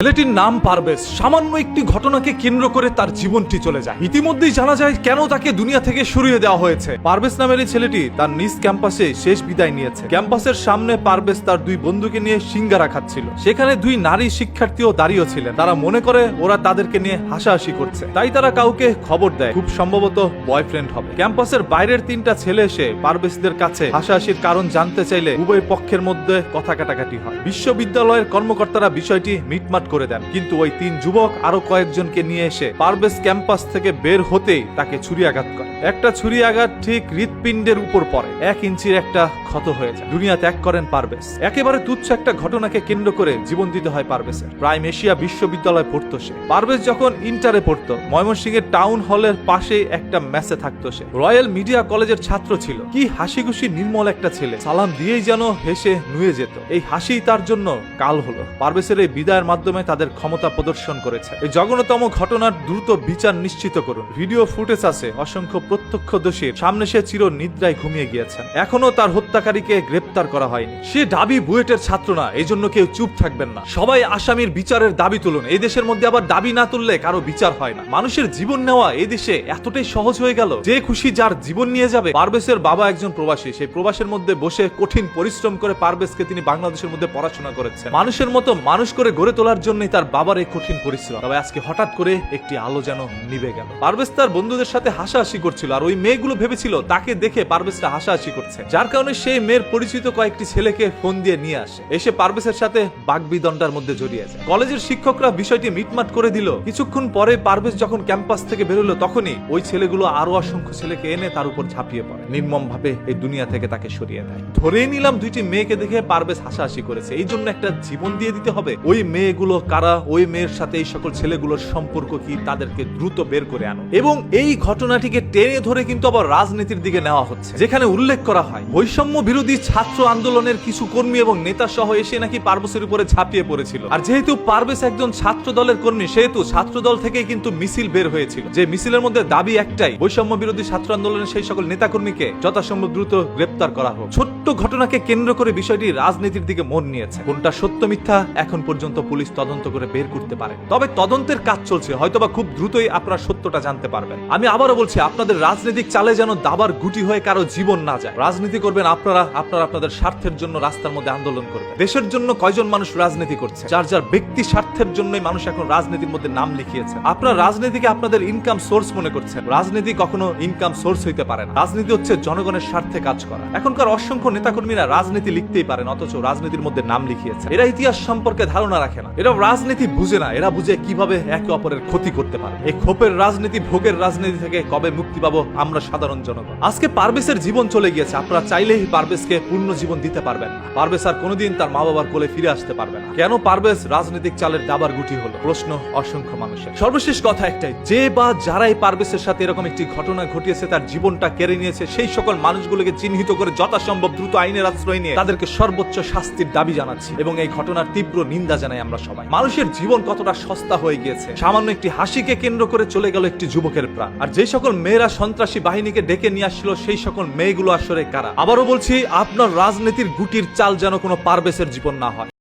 ছেলেটির নাম পারভেজ। সামান্য একটি ঘটনাকে কেন্দ্র করে তার জীবনটি চলে যায়। ইতিমধ্যেই জানা যায় কেন তাকে দুনিয়া থেকে সরিয়ে দেওয়া হয়েছে। পারভেজ নামের এই ছেলেটি তার নিজ ক্যাম্পাসে শেষ বিদায় নিয়েছে। ক্যাম্পাসের সামনে পারভেজ তার দুই বন্ধুকে নিয়ে সিঙ্গারা খাচ্ছিল। সেখানে দুই নারী শিক্ষার্থীও দাঁড়িয়ে ছিলেন। তারা মনে করে ওরা তাদেরকে নিয়ে হাসাহাসি করছে, তাই তারা কাউকে খবর দেয় খুব সম্ভবত বয়ফ্রেন্ড হবে। ক্যাম্পাসের বাইরের তিনটা ছেলে এসে পারভেজদের কাছে হাসাহাসির কারণ জানতে চাইলে উভয় পক্ষের মধ্যে কথা কাটাকাটি হয়। বিশ্ববিদ্যালয়ের কর্মকর্তারা বিষয়টি মিটমাট করে দেন, কিন্তু ওই তিন যুবক আরো কয়েকজনকে নিয়ে এসে পারভেজ ক্যাম্পাস থেকে বের হতেই তাকে ছুরি আঘাত করে। একটা ছুরি আঘাত ঠিক হৃৎপিণ্ডের উপর পড়ে, 1 ইঞ্চির একটা ক্ষত হয়ে যায়। দুনিয়া ত্যাগ করেন পারভেজ। একেবারে তুচ্ছ একটা ঘটনাকে কেন্দ্র করে জীবন দিতে হয় পারভেজের। প্রাইম এশিয়া বিশ্ববিদ্যালয়ে পড়তো সে। পারভেজ যখন ইন্টারে পড়তো, ময়মনসিংহের টাউন হলের পাশে একটা মেসে থাকতো সে। রয়্যাল মিডিয়া কলেজের ছাত্র ছিল। কি হাসি খুশি নির্মল একটা ছেলে, সালাম দিয়েই যেন হেসে নুয়ে যেত। এই হাসি তার জন্য কাল হলো। পারভেজের এই বিদায়ের মাধ্যমে তাদের ক্ষমতা প্রদর্শন করেছে। এই জঘন্যতম ঘটনার দ্রুত বিচার নিশ্চিত করুন। ভিডিও ফুটেজ আছে, অসংখ্য প্রত্যক্ষদর্শীর সামনে সে চির নিদ্রায় ঘুমিয়ে গিয়েছেন। এখনো তার হত্যাকারীকে গ্রেপ্তার করা হয়নি। সে ঢাবি বুয়েটের ছাত্র না, এই জন্য কেউ চুপ থাকবেন না। সবাই আসামির বিচারের দাবি তুলুন। এই দেশের মধ্যে আবার দাবি না তুললে কারো বিচার হয় না। মানুষের জীবন নেওয়া এই দেশে এতটাই সহজ হয়ে গেল, যে খুশি যার জীবন নিয়ে যাবে। পারভেজের বাবা একজন প্রবাসী। সেই প্রবাসের মধ্যে বসে কঠিন পরিশ্রম করে পারভেজকে তিনি বাংলাদেশের মধ্যে পড়াশোনা করেছেন। মানুষের মতো মানুষ করে গড়ে তোলার জন্যই তার বাবার এই কঠিন পরিশ্রম। তবে আজকে হঠাৎ করে একটি আলো যেন নিভে গেল। পারভেজ তার বন্ধুদের সাথে হাসাহাসি করছিল, আর ওই মেয়েগুলো ভেবেছিল তাকে দেখে পারভেজটা হাসাহাসি করছে, যার কারণে সেই মেয়ের পরিচিত কয়েকটি ছেলেকে ফোন দিয়ে নিয়ে আসে। এসে পারভেজের সাথে বাগবিদণ্ডার মধ্যে জড়িয়ে যায়। কলেজের শিক্ষকরা বিষয়টি মিটমাট করে দিল। কিছুক্ষণ পরে পারভেজ যখন ক্যাম্পাস থেকে বেরোলো, তখনই ওই ছেলেগুলো আরো অসংখ্য ছেলেকে এনে তার উপর ঝাঁপিয়ে পড়ে, নির্মম ভাবে এই দুনিয়া থেকে তাকে সরিয়ে দেয়। ধরেই নিলাম দুইটি মেয়েকে দেখে পারভেজ হাসাহাসি করেছে, এই জন্য একটা জীবন দিয়ে দিতে হবে। ওই মেয়েগুলো কারা, ওই মেয়ের সাথে এই সকল ছেলেগুলোর সম্পর্ক কি, তাদেরকে দ্রুত বের করে আনো। এবং এই ঘটনাটিকে টেনে ধরে কিন্তু আবার রাজনীতির দিকে নেওয়া হচ্ছে, যেখানে উল্লেখ করা হয় বৈষম্য বিরোধী ছাত্র আন্দোলনের কিছু কর্মী এবং নেতা সহ এসে নাকি পারভেজের উপরে ঝাঁপিয়ে পড়েছিল। আর যেহেতু পারভেজ একজন ছাত্র দলের কর্মী, সেহেতু ছাত্র দল থেকেই কিন্তু মিছিল বের হয়েছিল, যে মিছিলের মধ্যে দাবি একটাই, বৈষম্য বিরোধী ছাত্র আন্দোলনের সেই সকল নেতাকর্মীকে যথাসম্ভব দ্রুত গ্রেপ্তার করা হোক। ছোট্ট ঘটনাকে কেন্দ্র করে বিষয়টি রাজনীতির দিকে মন নিয়েছে। কোনটা সত্য মিথ্যা এখন পর্যন্ত পুলিশ তদন্ত করে বের করতে পারে, তবে তদন্তের কাজ চলছে। হয়তোবা খুব দ্রুতই আপনারা সত্যটা জানতে পারবেন। আমি আবারও বলছি, আপনাদের রাজনৈতিক চালে যেন দাবার গুটি হয়ে কারো জীবন না যায়। রাজনীতি করবেন আপনারা আপনাদের স্বার্থের জন্য, রাস্তার মধ্যে আন্দোলন করবেন। দেশের জন্য কয়জন মানুষ রাজনীতি করছে? যার যার ব্যক্তি স্বার্থের জন্যই মানুষ এখন রাজনীতির মধ্যে নাম লিখিয়েছে। আপনারা রাজনীতিকে আপনাদের ইনকাম সোর্স মনে করছেন। রাজনীতি কখনো ইনকাম সোর্স হইতে পারে না। রাজনীতি হচ্ছে জনগণের স্বার্থে কাজ করা। এখনকার অসংখ্য নেতাকর্মীরা রাজনীতি লিখতেই পারেন, অথচ রাজনীতির মধ্যে নাম লিখিয়েছে। এরা ইতিহাস সম্পর্কে ধারণা রাখে না, এরা রাজনীতি বুঝে না। এরা বুঝে কিভাবে একে অপরের ক্ষতি করতে পারে। এই ক্ষোভের রাজনীতি, ভোগের রাজনীতি থেকে কবে মুক্তি পাবো আমরা সাধারণ জনগণ? আজকে পারভেজের জীবন চলে গিয়েছে, আপনারা চাইলেই পারভেজকে পূর্ণ জীবন দিতে পারবেন না। পারভেজ আর কোনোদিন তার মা বাবার কোলে ফিরে আসতে পারবে না। কেন পারভেজ রাজনৈতিক চালের দাবার গুটি হলো? প্রশ্ন অসংখ্য মানুষের। সর্বশেষ কথা একটাই, যে বা যারাই পারভেজের সাথে এরকম একটি ঘটনা ঘটিয়েছে, তার জীবনটা কেড়ে নিয়েছে, সেই সকল মানুষগুলোকে চিহ্নিত করে যথাসম্ভব দ্রুত আইনের আশ্রয় নিয়ে তাদেরকে সর্বোচ্চ শাস্তির দাবি জানাচ্ছি, এবং এই ঘটনার তীব্র নিন্দা জানাই আমরা সবাই। মানুষের জীবন কতটা সস্তা হয়ে গিয়েছে। সামান্য একটি হাসিকে কেন্দ্র করে চলে গেল একটি যুবকের প্রাণ। আর যে সকল মেয়েরা সন্ত্রাসী বাহিনীকে ডেকে নিয়ে আসছিল, সেই সকল মেয়েগুলো আসলে কারা? আবারও বলছি, আপনার রাজনীতির গুটির চাল যেন কোনো পারভেজের জীবন না হয়।